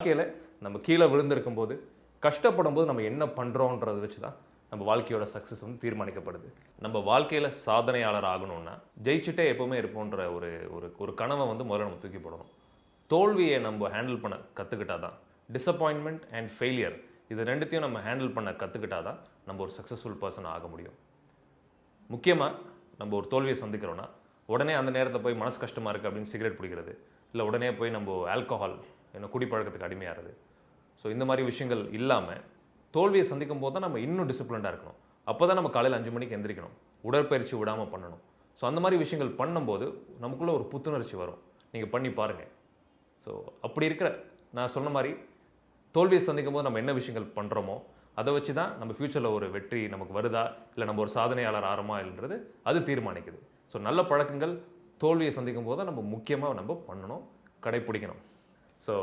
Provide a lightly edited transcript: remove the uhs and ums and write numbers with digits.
வாழ்க்கையில் நம்ம கீழே விழுந்திருக்கும் போது கஷ்டப்படும் போது நம்ம என்ன பண்ணுறோன்றதை வச்சு தான் நம்ம வாழ்க்கையோட சக்ஸஸ் வந்து தீர்மானிக்கப்படுது. நம்ம வாழ்க்கையில் சாதனையாளர் ஆகணும்னா ஜெயிச்சுட்டே எப்போவுமே இருப்போன்ற ஒரு ஒரு ஒரு கனவை வந்து முதல்ல நம்ம தூக்கி போடணும். தோல்வியை நம்ம ஹேண்டில் பண்ண கற்றுக்கிட்டா தான், டிசப்பாயின்மெண்ட் அண்ட் ஃபெயிலியர் இது ரெண்டுத்தையும் நம்ம ஹேண்டில் பண்ண கற்றுக்கிட்டா தான் நம்ம ஒரு சக்ஸஸ்ஃபுல் பர்சன் ஆக முடியும். முக்கியமாக நம்ம ஒரு தோல்வியை சந்திக்கிறோன்னா உடனே அந்த நேரத்தை போய் மனசு கஷ்டமாக இருக்குது அப்படின்னு சிகரெட் பிடிக்கிறது, இல்லை உடனே போய் நம்ம ஆல்கஹால் குடிப்பழக்கத்துக்கு அடிமையாகிறது. ஸோ இந்த மாதிரி விஷயங்கள் இல்லாமல் தோல்வியை சந்திக்கும் போது தான் நம்ம இன்னும் டிசிப்ளின்டாக இருக்கணும். அப்போ தான் நம்ம காலையில் 5 மணிக்கு எந்திரிக்கணும், உடற்பயிற்சி விடாமல் பண்ணணும். ஸோ அந்த மாதிரி விஷயங்கள் பண்ணும்போது நமக்குள்ளே ஒரு புத்துணர்ச்சி வரும். நீங்கள் பண்ணி பாருங்கள். ஸோ அப்படி இருக்கிற நான் சொன்ன மாதிரி தோல்வியை சந்திக்கும் போது நம்ம என்ன விஷயங்கள் பண்ணுறோமோ அதை வச்சு தான் நம்ம ஃப்யூச்சரில் ஒரு வெற்றி நமக்கு வருதா, இல்லை நம்ம ஒரு சாதனையாளர் ஆகிறோமா இல்லைன்றது அது தீர்மானிக்குது. ஸோ நல்ல பழக்கங்கள் தோல்வியை சந்திக்கும் போது தான் நம்ம முக்கியமாக நம்ம பண்ணணும், கடைப்பிடிக்கணும். ஸோ